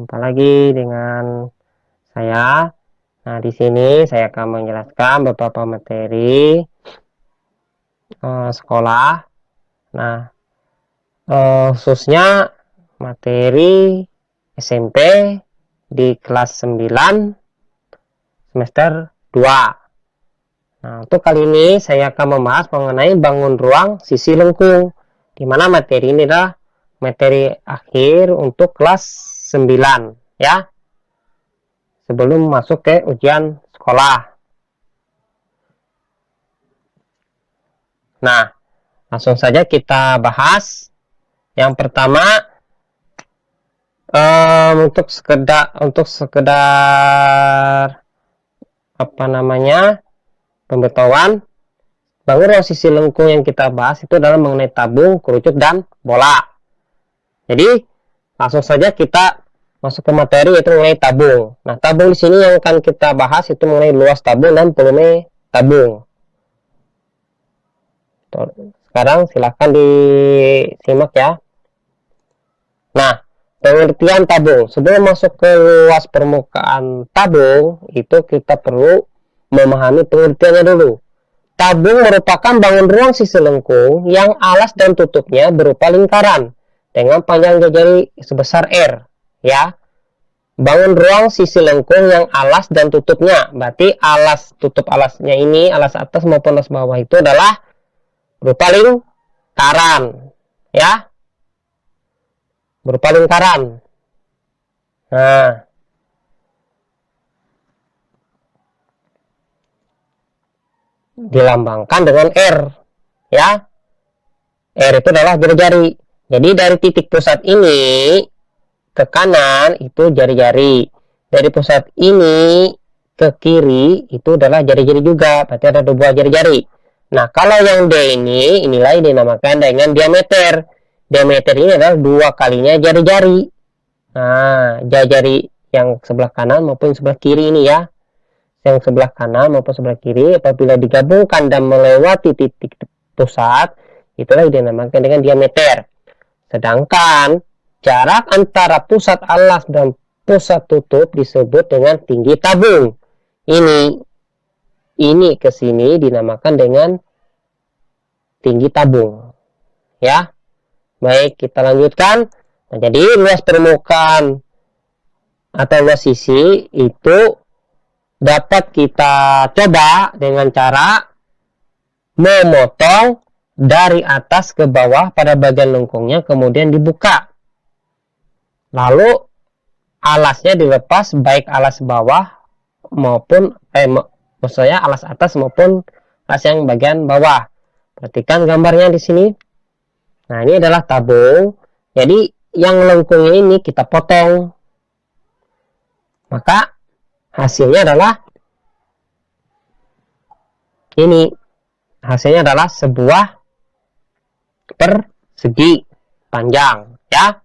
Jumpa lagi dengan saya. Nah, di sini saya akan menjelaskan beberapa materi sekolah. Nah, khususnya materi SMP di kelas 9 semester 2. Nah, untuk kali ini saya akan membahas mengenai bangun ruang sisi lengkung, di mana materi ini adalah materi akhir untuk kelas 9 ya, sebelum masuk ke ujian sekolah. Nah, langsung saja kita bahas. Yang pertama, untuk sekedar pemberitahuan, bangun ruang sisi lengkung yang kita bahas itu adalah mengenai tabung, kerucut, dan bola. Jadi langsung saja kita masuk ke materi, yaitu mengenai tabung. Nah, tabung di sini yang akan kita bahas itu mengenai luas tabung dan volume tabung. Sekarang silahkan disimak ya. Nah, pengertian tabung. Sebelum masuk ke luas permukaan tabung, itu kita perlu memahami pengertiannya dulu. Tabung merupakan bangun ruang sisi lengkung yang alas dan tutupnya berupa lingkaran dengan panjang jari sebesar R, ya. Bangun ruang sisi lengkung yang alas dan tutupnya, berarti alas tutup alasnya ini, alas atas maupun alas bawah itu adalah berupa lingkaran, ya, berupa lingkaran. Nah, dilambangkan dengan R, ya. R itu adalah jari-jari. Jadi dari titik pusat ini ke kanan itu jari-jari, dari pusat ini ke kiri itu adalah jari-jari juga, berarti ada dua jari-jari. Nah, kalau yang D ini, inilah dinamakan dengan diameter. Diameter ini adalah dua kalinya jari-jari. Nah, jari-jari yang sebelah kanan maupun sebelah kiri ini ya. Yang sebelah kanan maupun sebelah kiri apabila digabungkan dan melewati titik pusat, itulah dinamakan dengan diameter. Sedangkan jarak antara pusat alas dan pusat tutup disebut dengan tinggi tabung. Ini ke sini dinamakan dengan tinggi tabung. Ya. Baik, kita lanjutkan. Nah, jadi luas permukaan atau luas sisi itu dapat kita coba dengan cara memotong dari atas ke bawah pada bagian lengkungnya, kemudian dibuka. Lalu alasnya dilepas, baik alas bawah maupun maksudnya alas atas maupun alas yang bagian bawah. Perhatikan gambarnya di sini. Nah, ini adalah tabung. Jadi yang lengkungnya ini kita potong. Maka hasilnya adalah ini. Hasilnya adalah sebuah persegi panjang, ya.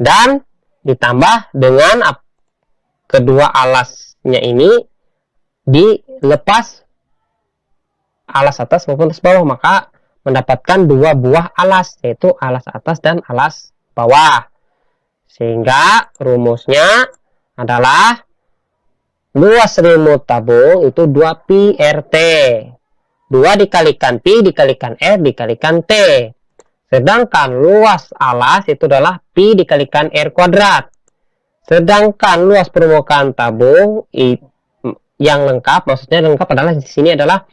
Dan ditambah dengan kedua alasnya ini dilepas, alas atas maupun alas bawah, maka mendapatkan dua buah alas, yaitu alas atas dan alas bawah. Sehingga rumusnya adalah luas remote tabung itu 2 pi RT. 2 dikalikan pi dikalikan R dikalikan T. Sedangkan luas alas itu adalah pi dikalikan R kuadrat. Sedangkan luas permukaan tabung yang lengkap, maksudnya lengkap adalah di sini adalah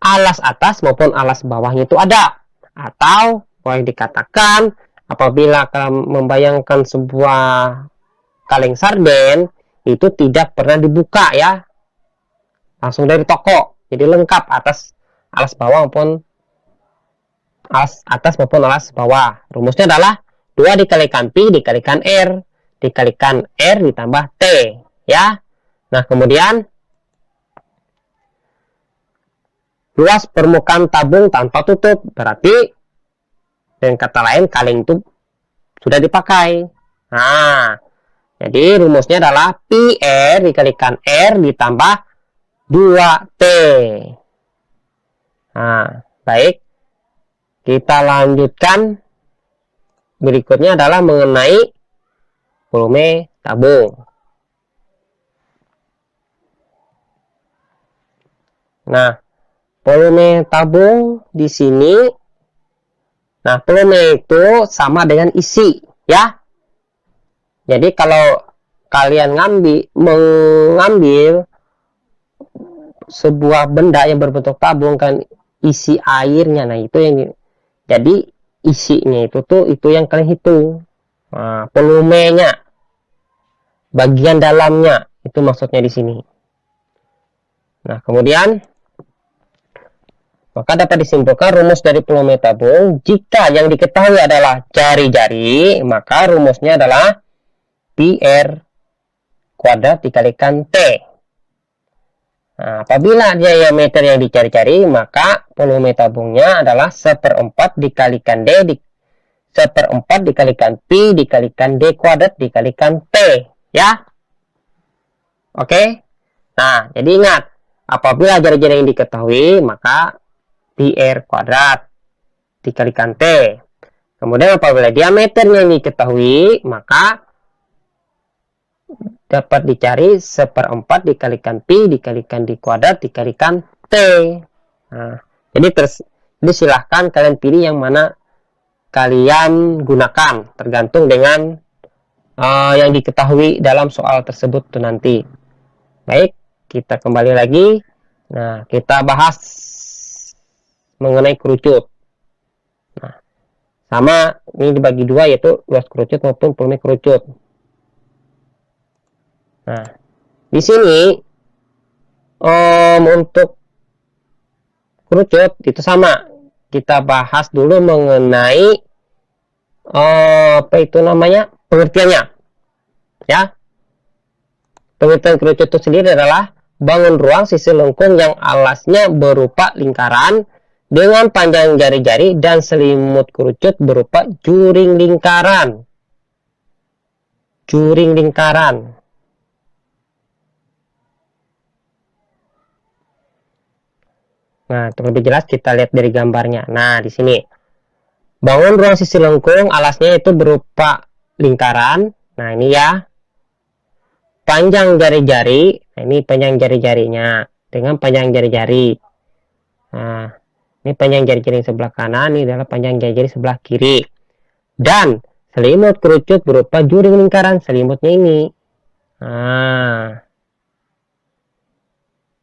alas atas maupun alas bawahnya itu ada. Atau boleh dikatakan apabila membayangkan sebuah kaleng sarden itu tidak pernah dibuka ya, langsung dari toko, jadi lengkap atas alas bawah maupun alas atas maupun alas bawah. Rumusnya adalah 2 dikalikan pi dikalikan R dikalikan R ditambah T ya. Nah, kemudian luas permukaan tabung tanpa tutup, berarti dengan kata lain kaleng itu sudah dipakai. Nah, jadi rumusnya adalah pi R dikalikan R ditambah 2T. Nah, baik. Kita lanjutkan berikutnya adalah mengenai volume tabung. Nah, volume tabung di sini, nah volume itu sama dengan isi, ya. Jadi kalau kalian mengambil sebuah benda yang berbentuk tabung kan isi airnya, nah itu yang jadi isinya itu yang kalian hitung. Nah, volumenya, bagian dalamnya itu maksudnya di sini. Nah, kemudian maka dapat disimpulkan rumus dari volume tabung jika yang diketahui adalah jari-jari, maka rumusnya adalah PR kuadrat dikalikan T. Nah, apabila diameter yang dicari-cari, maka volume tabungnya adalah 1/4 dikalikan D, 1/4 dikalikan Pi dikalikan D kuadrat dikalikan T, ya. Oke. Nah, jadi ingat, apabila jari-jari yang diketahui, maka PR kuadrat dikalikan T. Kemudian apabila diameternya yang diketahui, maka dapat dicari 1/4 dikalikan Pi dikalikan D kuadrat dikalikan T. Nah, jadi silahkan kalian pilih yang mana kalian gunakan, tergantung dengan yang diketahui dalam soal tersebut tuh nanti. Baik, kita kembali lagi. Nah, kita bahas mengenai kerucut. Nah, sama ini dibagi dua, yaitu luas kerucut maupun volume kerucut. Nah, di sini untuk kerucut itu sama. Kita bahas dulu mengenai apa itu namanya, pengertiannya, ya. Pengertian kerucut itu sendiri adalah bangun ruang sisi lengkung yang alasnya berupa lingkaran dengan panjang jari-jari dan selimut kerucut berupa juring lingkaran. Juring lingkaran. Nah, terlebih jelas kita lihat dari gambarnya. Nah, di sini bangun ruang sisi lengkung, alasnya itu berupa lingkaran. Nah, ini ya. Panjang jari-jari, nah, ini panjang jari-jarinya dengan panjang jari-jari. Nah, ini panjang jari-jari sebelah kanan, ini adalah panjang jari-jari sebelah kiri. Dan selimut kerucut berupa juring lingkaran, selimutnya ini. Nah,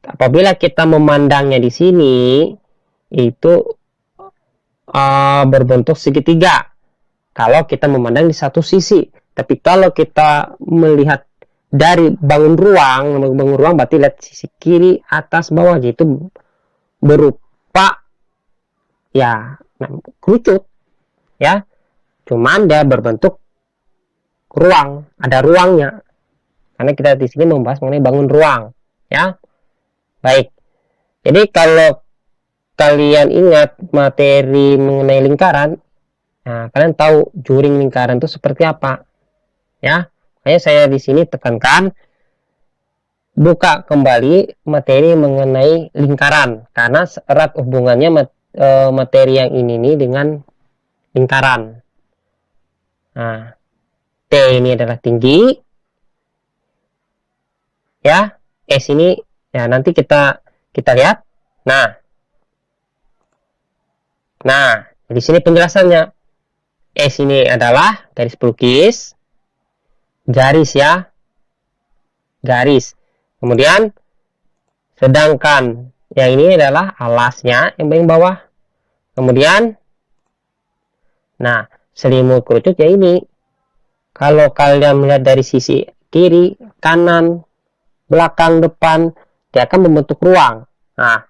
apabila kita memandangnya di sini, itu berbentuk segitiga. Kalau kita memandang di satu sisi. Tapi kalau kita melihat dari bangun ruang berarti lihat sisi kiri, atas, bawah gitu, berupa ya kerucut, ya. Cuman dia berbentuk ruang, ada ruangnya. Karena kita di sini membahas mengenai bangun ruang, ya. Baik. Jadi kalau kalian ingat materi mengenai lingkaran, nah, kalian tahu juring lingkaran itu seperti apa, ya. Makanya saya di sini tekankan buka kembali materi mengenai lingkaran karena erat hubungannya materi yang ini nih dengan lingkaran. Nah, T ini adalah tinggi, ya. S ini ya nanti kita lihat. Nah, di sini penjelasannya. S ini adalah garis pelukis, garis ya, garis. Kemudian sedangkan yang ini adalah alasnya yang paling bawah. Kemudian nah, selimut kerucut ya ini. Kalau kalian melihat dari sisi kiri, kanan, belakang, depan, dia akan membentuk ruang. Nah,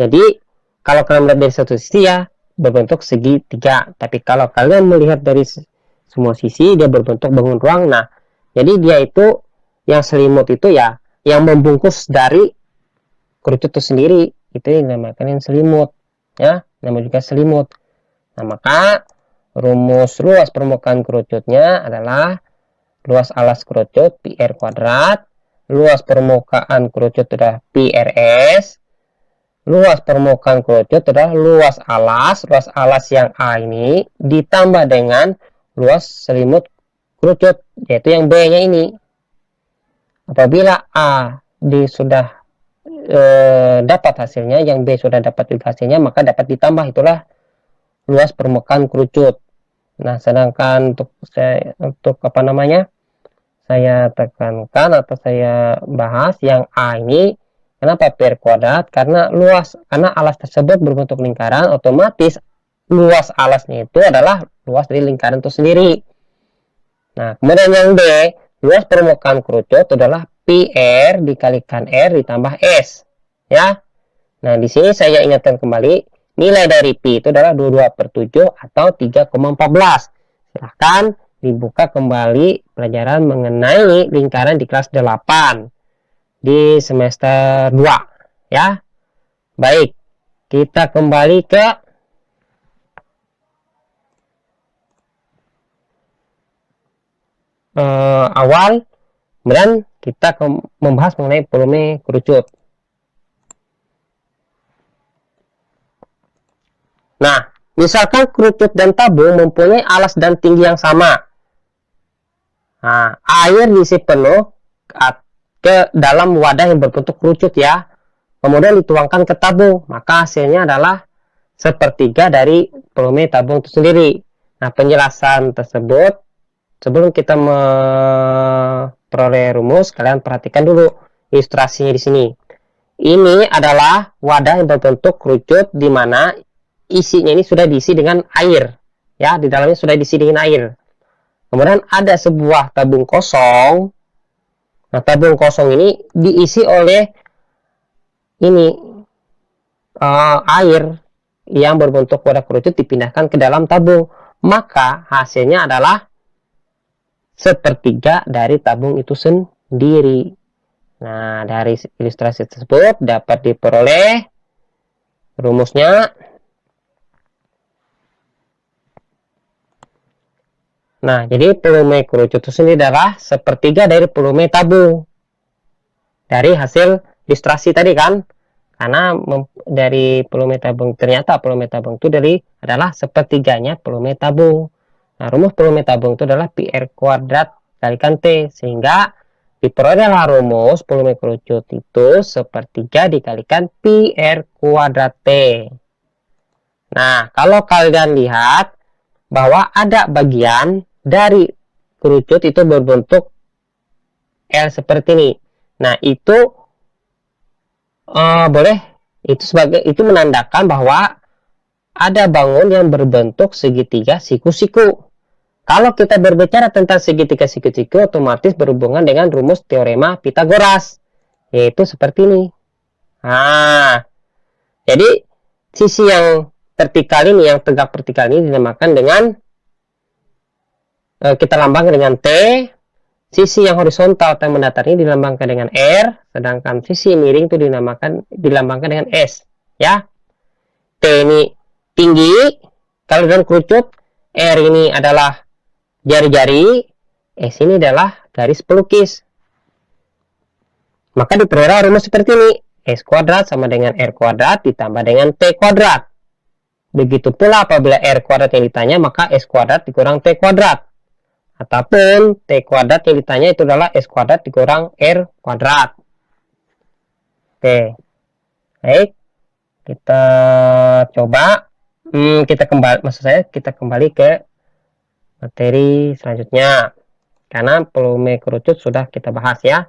jadi kalau kalian melihat dari satu sisi ya berbentuk segitiga. Tapi kalau kalian melihat dari semua sisi dia berbentuk bangun ruang. Nah, jadi dia itu yang selimut itu ya yang membungkus dari kerucut itu sendiri, itu yang dinamakan yang selimut, ya, namanya juga selimut. Nah, maka rumus luas permukaan kerucutnya adalah luas alas kerucut PR kuadrat, luas permukaan kerucut adalah PRS, luas permukaan kerucut adalah luas alas yang A ini ditambah dengan luas selimut kerucut, yaitu yang B-nya ini. Apabila A sudah dapat hasilnya, yang B sudah dapat juga hasilnya, maka dapat ditambah, itulah luas permukaan kerucut. Nah, sedangkan untuk apa namanya, saya tekankan atau saya bahas yang A ini, kenapa pi kuadrat? Karena alas tersebut berbentuk lingkaran, otomatis luas alasnya itu adalah luas dari lingkaran itu sendiri. Nah, kemudian yang D, luas permukaan kerucut adalah pi R dikalikan R ditambah S, ya. Nah, di sini saya ingatkan kembali, nilai dari pi itu adalah 22/7 atau 3,14. Silahkan dibuka kembali pelajaran mengenai lingkaran di kelas 8 di semester 2, ya. Baik, kita kembali ke awal, kemudian kita membahas mengenai volume kerucut. Nah, misalkan kerucut dan tabung mempunyai alas dan tinggi yang sama. Nah, air diisi penuh ke dalam wadah yang berbentuk kerucut, ya. Kemudian dituangkan ke tabung, maka hasilnya adalah sepertiga dari volume tabung itu sendiri. Nah, penjelasan tersebut sebelum kita memperoleh rumus, kalian perhatikan dulu ilustrasinya di sini. Ini adalah wadah yang berbentuk kerucut di mana isinya ini sudah diisi dengan air, ya, di dalamnya sudah diisi dengan air. Kemudian ada sebuah tabung kosong. Nah, tabung kosong ini diisi oleh ini air yang berbentuk wadah kerucut dipindahkan ke dalam tabung, maka hasilnya adalah sepertiga dari tabung itu sendiri. Nah, dari ilustrasi tersebut dapat diperoleh rumusnya. Nah, jadi volume kerucut itu sendiri adalah sepertiga dari volume tabung. Dari hasil ilustrasi tadi kan, karena dari volume tabung, ternyata volume tabung itu adalah sepertiganya volume tabung. Nah, rumus volume tabung itu adalah pi R kuadrat kalikan T, sehingga diperolehlah rumus volume kerucut itu sepertiga dikalikan pi R kuadrat T. Nah, kalau kalian lihat bahwa ada bagian dari kerucut itu berbentuk L seperti ini. Nah, itu itu menandakan bahwa ada bangun yang berbentuk segitiga siku-siku. Kalau kita berbicara tentang segitiga siku-siku, otomatis berhubungan dengan rumus teorema Pitagoras, yaitu seperti ini. Nah, jadi sisi yang vertikal ini, yang tegak vertikal ini dinamakan dengan kita lambangkan dengan T, sisi yang horizontal atau mendatar ini dilambangkan dengan R, sedangkan sisi miring itu dilambangkan dengan S, ya. T ini tinggi kalau dalam kerucut, R ini adalah jari-jari, S ini adalah garis pelukis. Maka diperoleh rumus seperti ini, S kuadrat sama dengan R kuadrat ditambah dengan T kuadrat. Begitu pula apabila R kuadrat yang ditanya, maka S kuadrat dikurang T kuadrat. Ataupun T kuadrat yang ditanya itu adalah S kuadrat dikurang R kuadrat. Oke. Baik. Kita coba. Kita kembali ke materi selanjutnya. Karena volume kerucut sudah kita bahas, ya.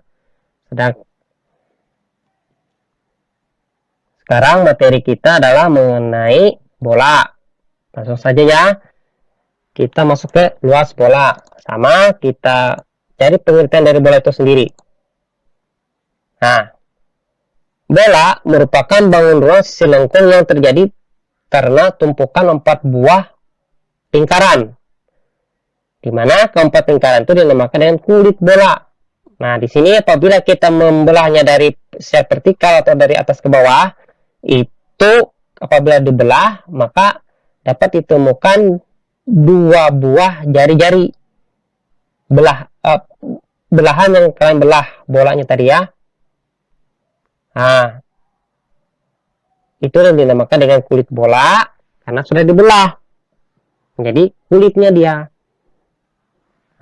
Sekarang materi kita adalah mengenai bola. Langsung saja, ya. Kita masuk ke luas bola. Sama kita cari pengertian dari bola itu sendiri. Nah, bola merupakan bangun ruang sisi lengkung yang terjadi karena tumpukan 4 buah lingkaran, di mana keempat lingkaran itu dinamakan dengan kulit bola. Nah, di sini apabila kita membelahnya dari secara vertikal atau dari atas ke bawah, itu apabila dibelah, maka dapat ditemukan 2 buah jari-jari belahan yang kalian belah bolanya tadi, ya. Nah, itu yang dinamakan dengan kulit bola karena sudah dibelah. Jadi kulitnya dia.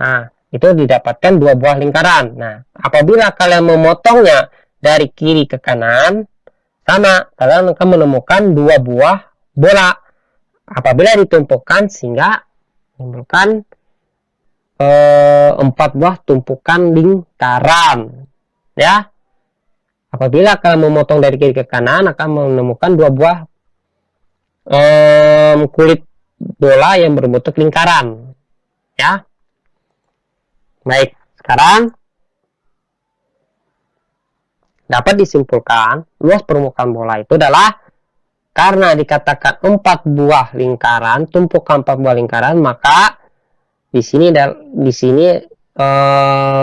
Nah, itu didapatkan dua buah lingkaran. Nah, apabila kalian memotongnya dari kiri ke kanan, sama, kalian akan menemukan dua buah bola. Apabila ditumpukan sehingga menimbulkan 4 buah tumpukan lingkaran. Ya, apabila kalian memotong dari kiri ke kanan, akan menemukan dua buah kulit bola yang berbentuk lingkaran. Ya, baik. Sekarang dapat disimpulkan luas permukaan bola itu adalah karena dikatakan 4 buah lingkaran, tumpukan 4 buah lingkaran, maka di sini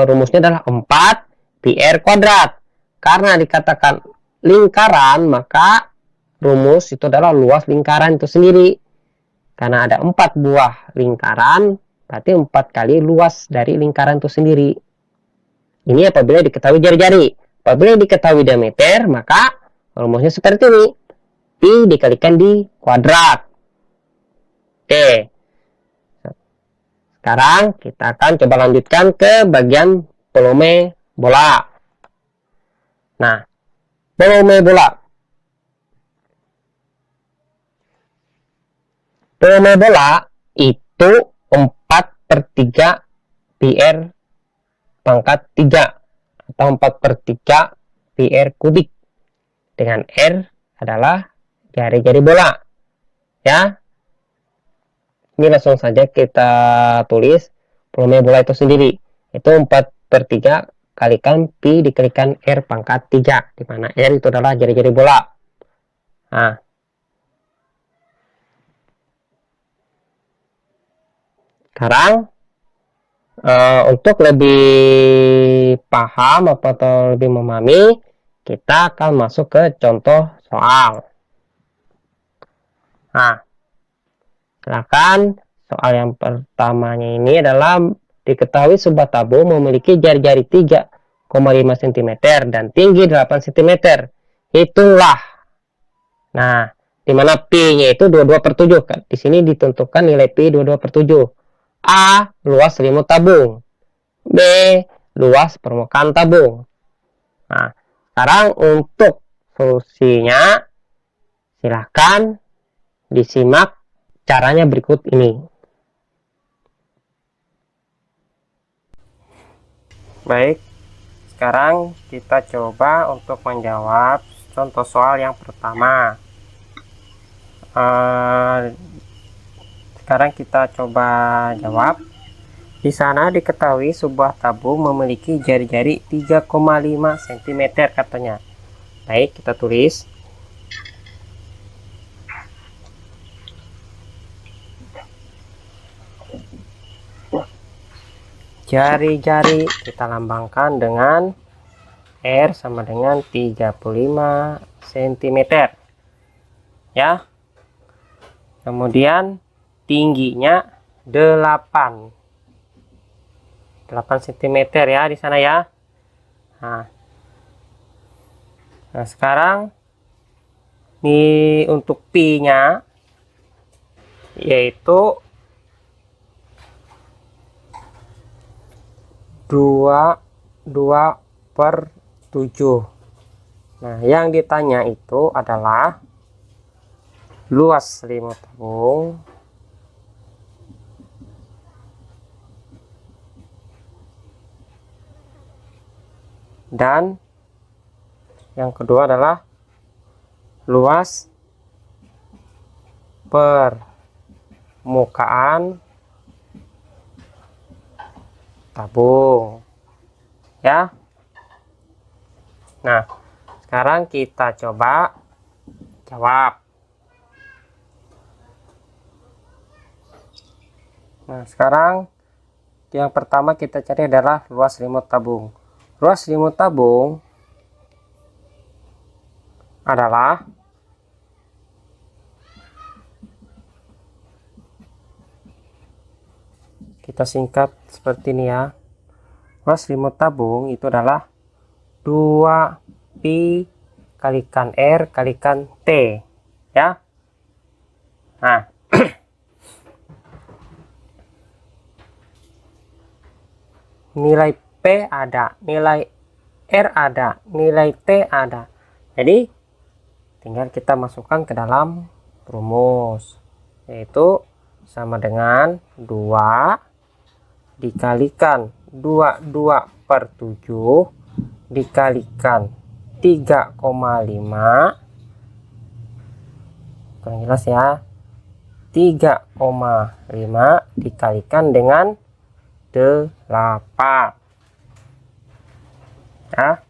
rumusnya adalah 4 pi r kuadrat. Karena dikatakan lingkaran, maka rumus itu adalah luas lingkaran itu sendiri. Karena ada 4 buah lingkaran, berarti 4 kali luas dari lingkaran itu sendiri. Ini apabila diketahui jari-jari. Apabila diketahui diameter, maka rumusnya seperti ini. Pi dikalikan di kuadrat. Oke. Sekarang kita akan coba lanjutkan ke bagian volume bola. Nah, volume bola. Volume bola itu 4/3 pi r pangkat 3 atau 4/3 pi r kubik. Dengan r adalah jari-jari bola. Ya. Ini langsung saja kita tulis volume bola itu sendiri. Itu 4/3 kalikan pi dikalikan r pangkat 3, di mana r itu adalah jari-jari bola. Nah, sekarang untuk lebih paham atau lebih memahami, kita akan masuk ke contoh soal. Nah, silakan. Soal yang pertamanya ini adalah diketahui sebuah tabung memiliki jari-jari 3,5 cm dan tinggi 8 cm. Hitunglah. Nah, di mana P-nya itu 22/7. Di sini ditentukan nilai P 22/7. A. Luas selimut tabung. B. Luas permukaan tabung. Nah, sekarang untuk solusinya, silahkan disimak caranya berikut ini. Baik, sekarang kita coba untuk menjawab contoh soal yang pertama. Sekarang kita coba jawab. Di sana diketahui sebuah tabung memiliki jari-jari 3,5 cm katanya. Baik, kita tulis. Jari-jari kita lambangkan dengan R sama dengan 35 cm. Ya. Kemudian tingginya 8 cm ya di sana ya. Nah, sekarang ini untuk Pi-nya yaitu 2/7. Nah, yang ditanya itu adalah luas selimut tabung dan yang kedua adalah luas permukaan tabung ya. Nah, sekarang kita coba jawab. Nah, sekarang yang pertama kita cari adalah luas selimut tabung. Luas selimut tabung adalah kita singkat seperti ini ya. Luas selimut tabung itu adalah 2pi kalikan R kalikan T ya. Nah, nilai P ada, nilai R ada, nilai T ada. Jadi tinggal kita masukkan ke dalam rumus, yaitu sama dengan 2 dikalikan 22/7 dikalikan 3,5, kurang jelas ya, 3,5 dikalikan dengan 8 ya.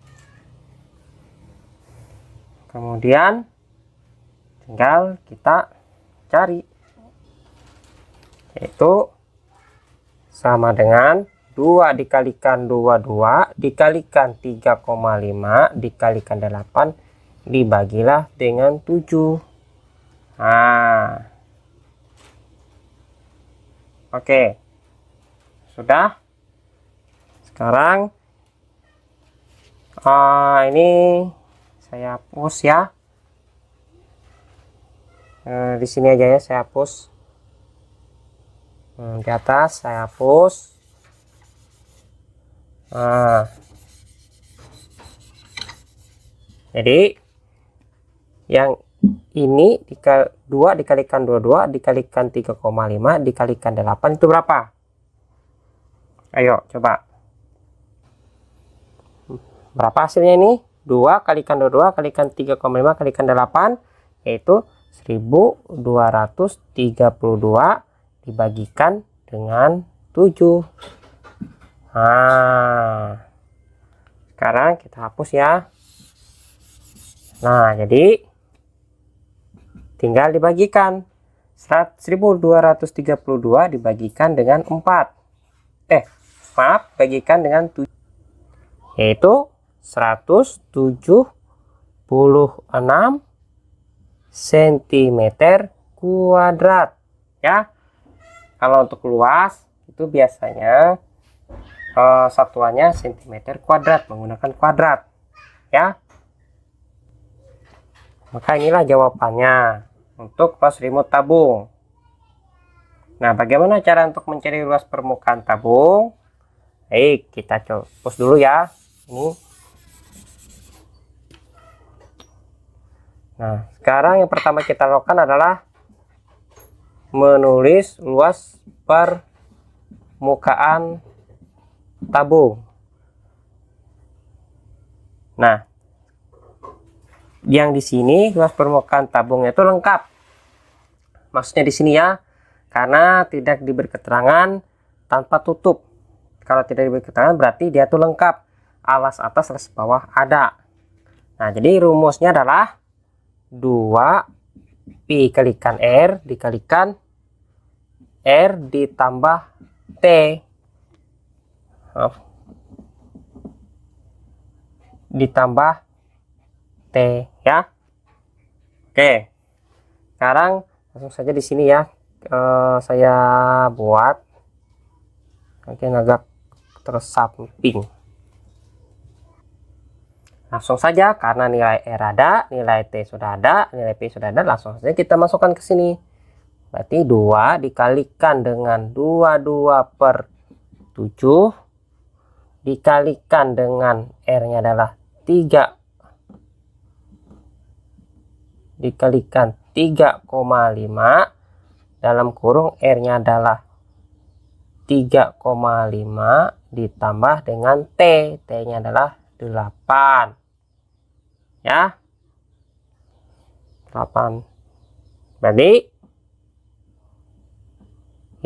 Kemudian tinggal kita cari, yaitu sama dengan 2 dikalikan 22 dikalikan 3,5 dikalikan 8 dibagilah dengan 7. Nah, oke, sudah. Sekarang ini saya hapus ya. Di sini aja ya saya hapus. Di atas saya hapus. Jadi yang ini 2 dikalikan 22 dikalikan 3,5 dikalikan 8 itu berapa? Ayo coba. Berapa hasilnya ini? 2 kalikan 22 kalikan 3,5 kalikan 8, yaitu 1232 dibagikan dengan 7. Nah, sekarang kita hapus ya. Nah, jadi tinggal dibagikan. 1232 dibagikan dengan 4. Bagikan dengan 7. Yaitu 176 cm kuadrat ya. Kalau untuk luas itu biasanya satuannya cm kuadrat, menggunakan kuadrat ya. Maka inilah jawabannya untuk luas remote tabung. Nah, bagaimana cara untuk mencari luas permukaan tabung? Baik, kita coba hapus dulu ya ini. Nah, sekarang yang pertama kita lakukan adalah menulis luas permukaan tabung. Nah, yang di sini luas permukaan tabung itu lengkap. Maksudnya di sini ya, karena tidak diberi keterangan tanpa tutup. Kalau tidak diberi keterangan berarti dia tuh lengkap, alas atas alas bawah ada. Nah, jadi rumusnya adalah 2 pi kalikan R dikalikan R ditambah T. Ditambah T ya. Oke, sekarang langsung saja di sini ya. Saya buat mungkin agak tersamping. Langsung saja, karena nilai R ada, nilai T sudah ada, nilai P sudah ada, langsung saja kita masukkan ke sini. Berarti 2 dikalikan dengan 22/7 dikalikan dengan R-nya adalah 3 dikalikan 3,5 dalam kurung R-nya adalah 3,5 ditambah dengan T. T-nya adalah 8 ya, 8. Berarti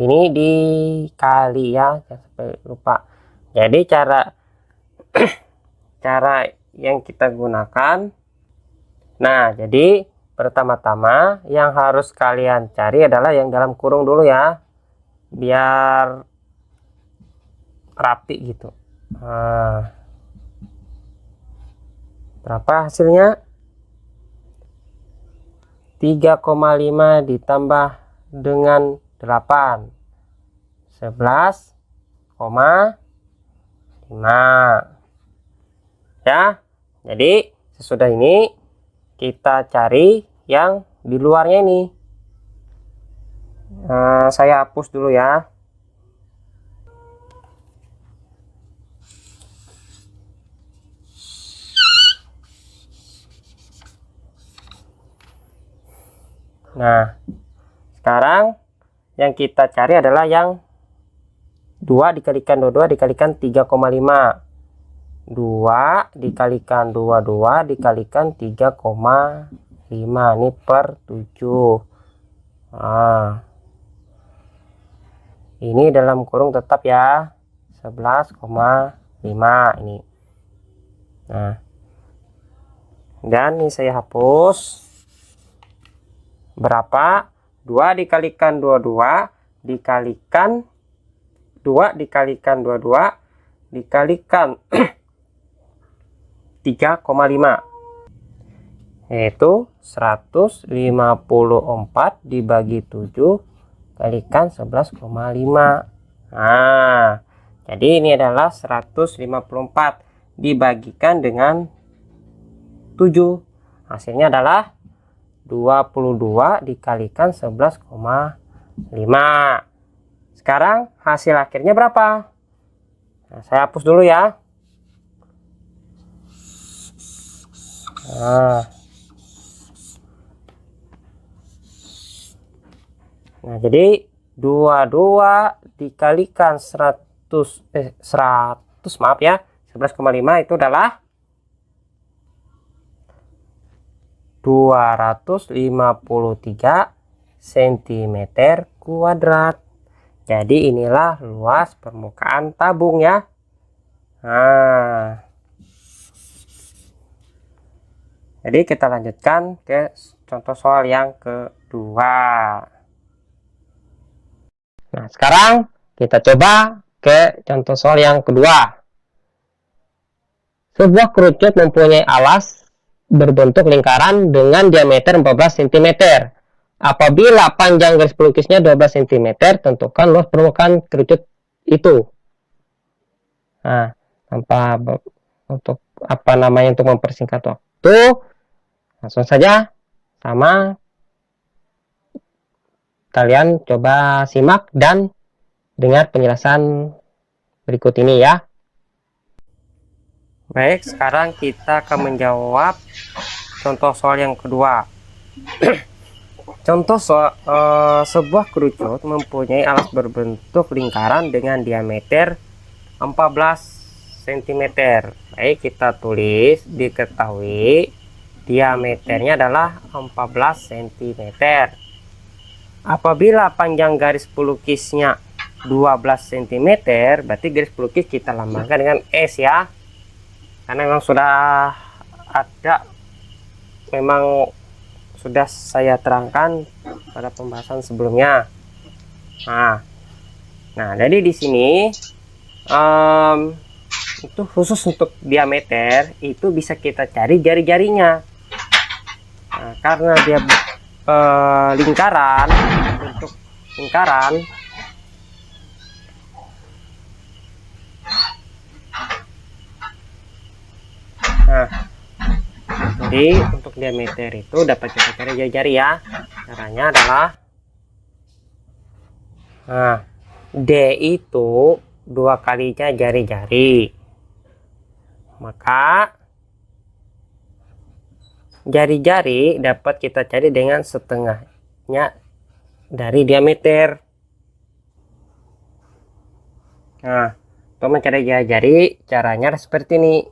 ini dikali ya, jangan sampai lupa. Jadi cara yang kita gunakan, nah jadi pertama-tama yang harus kalian cari adalah yang dalam kurung dulu ya, biar rapi gitu. Nah, berapa hasilnya? 3,5 ditambah dengan 8, 11,5 ya. Jadi sesudah ini kita cari yang di luarnya ini. Saya hapus dulu ya. Nah, sekarang yang kita cari adalah yang 2 dikalikan 22 dikalikan 3,5. 2 dikalikan 22 dikalikan 3,5. Ini per 7. Nah, ini dalam kurung tetap ya, 11,5 ini. Nah, dan ini saya hapus. Berapa? 2 dikalikan 22 dikalikan 2 dikalikan 22 dikalikan 3,5, yaitu 154 dibagi 7 kalikan 11,5. Nah, jadi ini adalah 154 dibagikan dengan 7, hasilnya adalah 22 dikalikan 11,5. Sekarang hasil akhirnya berapa? Nah, saya hapus dulu ya. Nah, jadi 22 dikalikan 100 maaf ya, 11,5 itu adalah 253 cm kuadrat. Jadi inilah luas permukaan tabung ya. Nah, jadi kita lanjutkan ke contoh soal yang kedua. Nah, sekarang kita coba ke contoh soal yang kedua. Sebuah kerucut mempunyai alas berbentuk lingkaran dengan diameter 14 cm. Apabila panjang garis pelukisnya 12 cm, tentukan luas permukaan kerucut itu. Nah, tanpa untuk untuk mempersingkat waktu, langsung saja sama kalian coba simak dan dengar penjelasan berikut ini ya. Baik, sekarang kita akan menjawab contoh soal yang kedua. Contoh sebuah kerucut mempunyai alas berbentuk lingkaran dengan diameter 14 cm. Baik, kita tulis diketahui diameternya adalah 14 cm. Apabila panjang garis pelukisnya 12 cm, berarti garis pelukis kita lambangkan dengan S ya. Karena memang sudah ada, memang sudah saya terangkan pada pembahasan sebelumnya. Nah, jadi di sini itu khusus untuk diameter itu bisa kita cari jari-jarinya. Nah, karena dia lingkaran, bentuk lingkaran, nah, jadi untuk diameter itu dapat kita cari jari-jari ya. Caranya adalah, nah, D itu 2 kalinya jari-jari, maka jari-jari dapat kita cari dengan setengahnya dari diameter. Nah, untuk mencari jari-jari caranya seperti ini.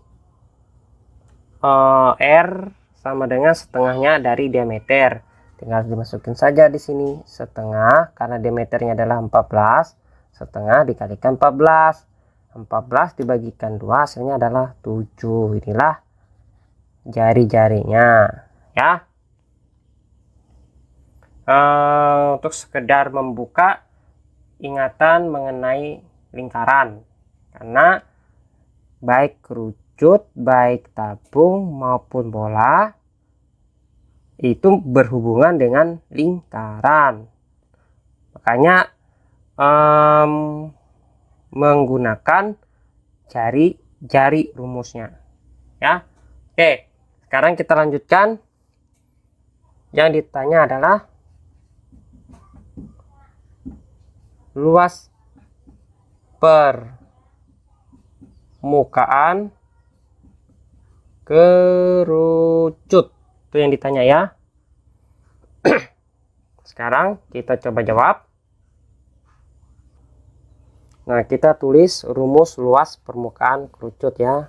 R sama dengan setengahnya dari diameter, tinggal dimasukin saja di sini setengah, karena diameternya adalah 14, setengah dikalikan 14 dibagikan 2 hasilnya adalah 7. Inilah jari-jarinya ya. Untuk sekedar membuka ingatan mengenai lingkaran, karena baik kerucut, baik tabung maupun bola itu berhubungan dengan lingkaran, makanya menggunakan jari-jari rumusnya ya. Oke, sekarang kita lanjutkan. Yang ditanya adalah luas permukaan kerucut, itu yang ditanya ya. sekarang kita coba jawab. Nah, kita tulis rumus luas permukaan kerucut ya.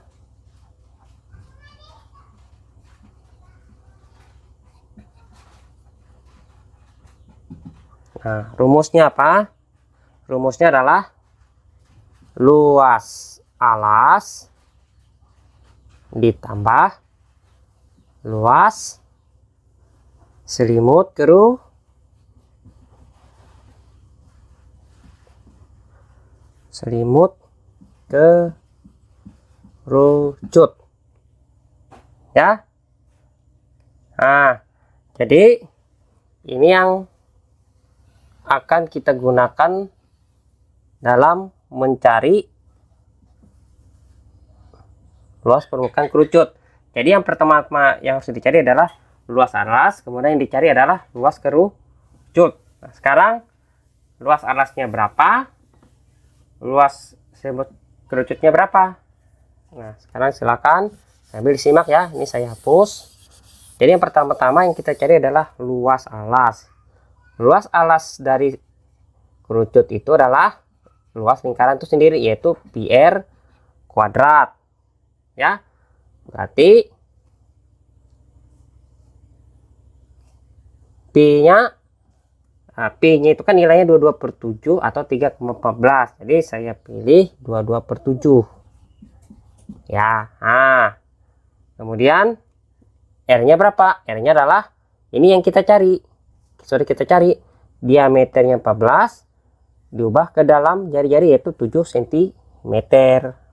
Nah, rumusnya apa? Rumusnya adalah luas alas ditambah luas selimut kerucut ya. Nah, jadi ini yang akan kita gunakan dalam mencari luas permukaan kerucut. Jadi yang pertama yang harus dicari adalah luas alas, kemudian yang dicari adalah luas kerucut. Nah, sekarang luas alasnya berapa, luas selimut kerucutnya berapa? Nah, sekarang silakan sambil disimak ya. Ini saya hapus. Jadi yang pertama-tama yang kita cari adalah luas alas. Luas alas dari kerucut itu adalah luas lingkaran itu sendiri, yaitu πr kuadrat ya. Berarti P-nya itu kan nilainya 22/7 atau 3,14. Jadi saya pilih 22/7 ya. Nah, kemudian R-nya berapa? R-nya adalah ini yang kita cari. Sudah kita cari diameternya 14 diubah ke dalam jari-jari yaitu 7 cm.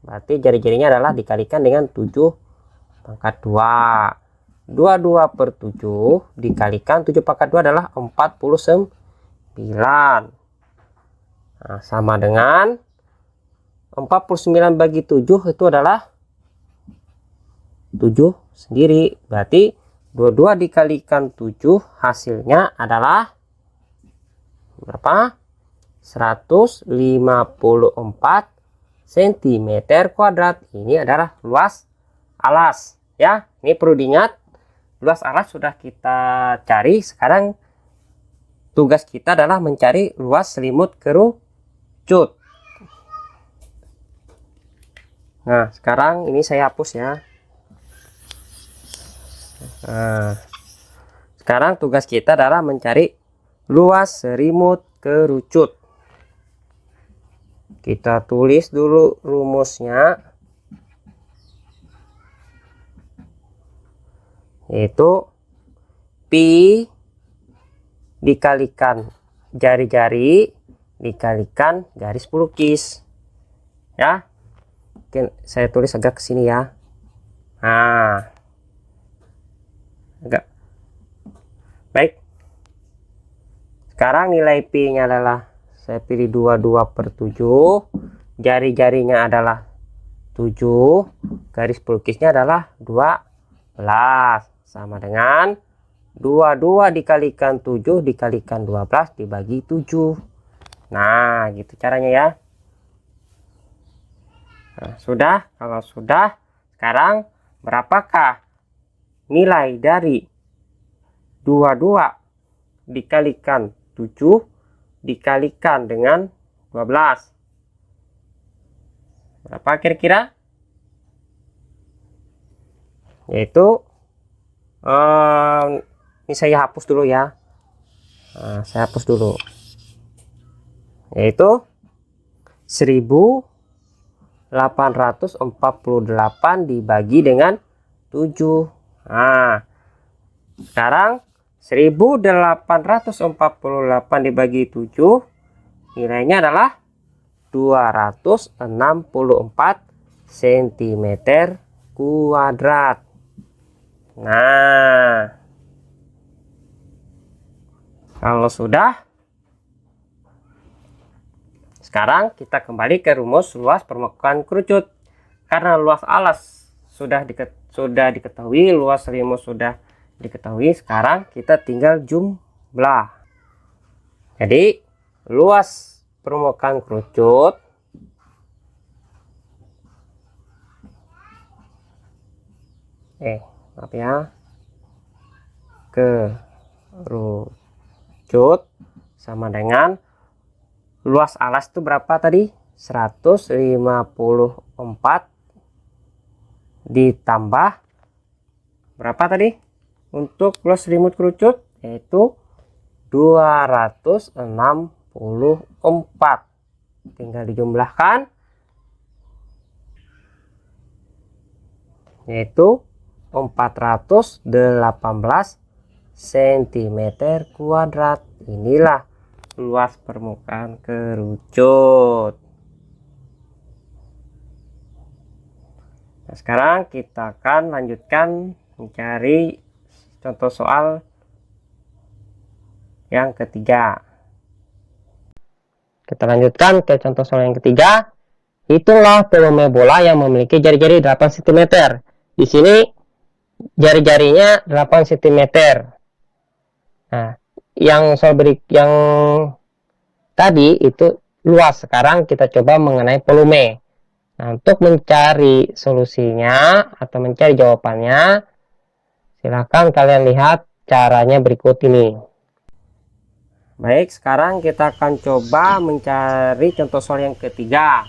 Berarti jari-jarinya adalah dikalikan dengan 7/2. 22/7 dikalikan 7/2 adalah 49. Nah, sama dengan 49 bagi 7 itu adalah 7 sendiri. Berarti 22 dikalikan 7 hasilnya adalah berapa? 154 cm². Ini adalah luas alas ya. Ini perlu diingat, luas alas sudah kita cari. Sekarang tugas kita adalah mencari luas selimut kerucut. Nah, sekarang ini saya hapus ya. Nah, sekarang tugas kita adalah mencari luas selimut kerucut. Kita tulis dulu rumusnya, yaitu pi dikalikan jari-jari dikalikan garis pelukis ya. Mungkin saya tulis agak ke sini ya. Nah, agak baik. Sekarang nilai P-nya adalah, saya pilih 22/7, jari-jarinya adalah 7, garis pelukisnya adalah 12, sama dengan 22 dikalikan 7 dikalikan 12 dibagi 7. Nah, gitu caranya ya. Nah, sudah. Kalau sudah, sekarang berapakah nilai dari 22 dikalikan 7 dikalikan dengan 12? Berapa kira-kira? Yaitu ini saya hapus dulu ya. Nah, saya hapus dulu. Yaitu 1848 dibagi dengan 7. Nah, sekarang 1848 dibagi 7 nilainya adalah 264 cm². Nah, kalau sudah, sekarang kita kembali ke rumus luas permukaan kerucut. Karena luas alas sudah diketahui, luas selimut sudah diketahui, sekarang kita tinggal jumlah. Jadi luas permukaan kerucut maaf ya, kerucut kerucut sama dengan luas alas itu berapa tadi? 154 ditambah berapa tadi untuk luas selimut kerucut, yaitu 264. Tinggal dijumlahkan, yaitu 418 cm². Inilah luas permukaan kerucut. Nah, sekarang kita akan lanjutkan mencari contoh soal yang ketiga. Kita lanjutkan ke contoh soal yang ketiga. Hitunglah volume bola yang memiliki jari-jari 8 cm. Di sini jari-jarinya 8 cm. Nah, yang tadi itu luas. Sekarang kita coba mengenai volume. Nah, untuk mencari solusinya atau mencari jawabannya, silakan kalian lihat caranya berikut ini. Baik, sekarang kita akan coba mencari contoh soal yang ketiga.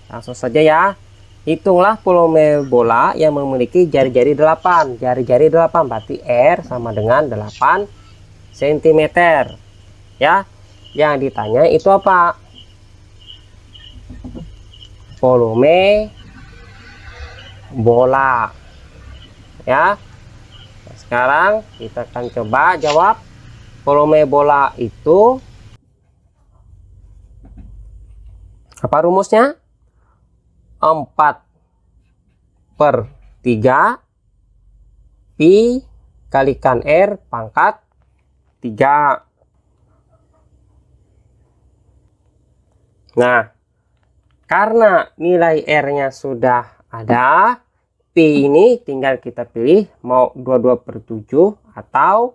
Langsung saja ya. Hitunglah volume bola yang memiliki jari-jari 8. Jari-jari 8 berarti R sama dengan 8 cm. Ya. Yang ditanya itu apa? Volume bola. Ya. Nah, sekarang kita akan coba jawab. Volume bola itu apa rumusnya? 4/3 pi kalikan R pangkat 3. Nah, karena nilai R-nya sudah ada, Pi ini tinggal kita pilih mau 22/7 atau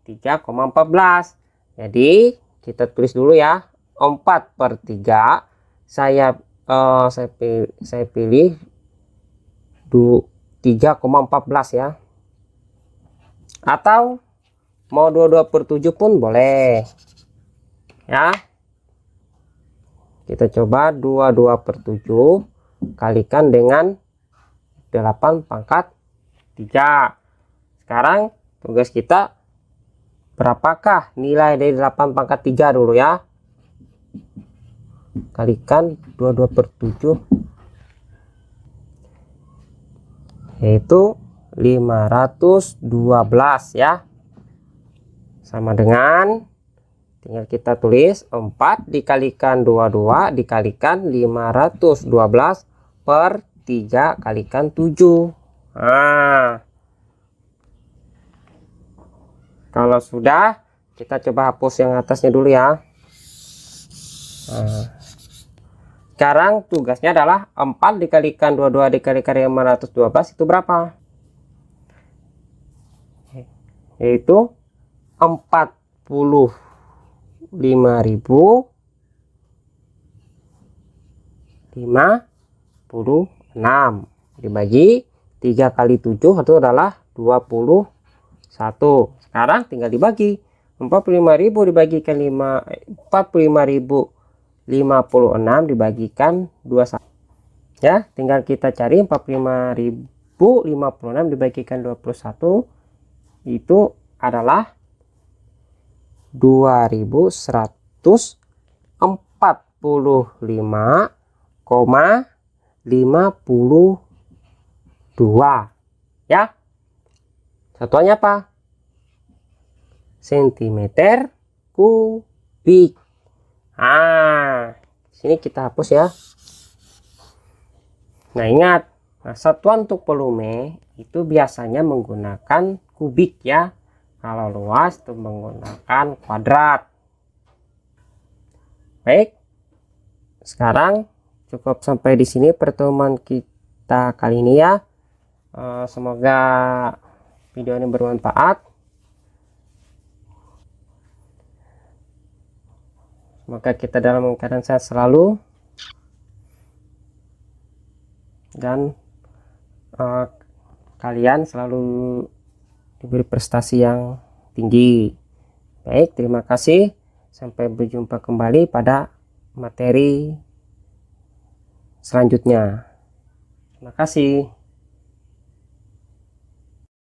3,14. Jadi kita tulis dulu ya, 4/3 saya pilih 3,14 ya, atau mau 22/7 pun boleh ya. Kita coba 22/7 kalikan dengan 8 pangkat 3. Sekarang tugas kita, berapakah nilai dari 8 pangkat 3 dulu ya. Kalikan 22/7, yaitu 512 ya. Sama dengan, tinggal kita tulis 4 dikalikan 22 dikalikan 512 per 3 kalikan 7. Nah, kalau sudah, kita coba hapus yang atasnya dulu ya. Nah, sekarang tugasnya adalah 4 dikalikan 22 dikalikan 512 itu berapa? Yaitu 45.056 dibagi 3 kali 7 itu adalah 21. Sekarang tinggal dibagi. 45.000 dibagikan 45.056 dibagikan 21. Ya, tinggal kita cari 45.056 dibagikan 21 itu adalah 2155,52 ya. Satuannya apa? Sentimeter kubik. Nah, sini kita hapus ya. Nah, ingat, satuan untuk volume itu biasanya menggunakan kubik ya. Kalau luas itu menggunakan kuadrat. Baik, sekarang cukup sampai di sini pertemuan kita kali ini ya. Semoga video ini bermanfaat. Semoga kita dalam keadaan sehat selalu dan kalian selalu diberi prestasi yang tinggi. Baik, terima kasih. Sampai berjumpa kembali pada materi selanjutnya. Terima kasih.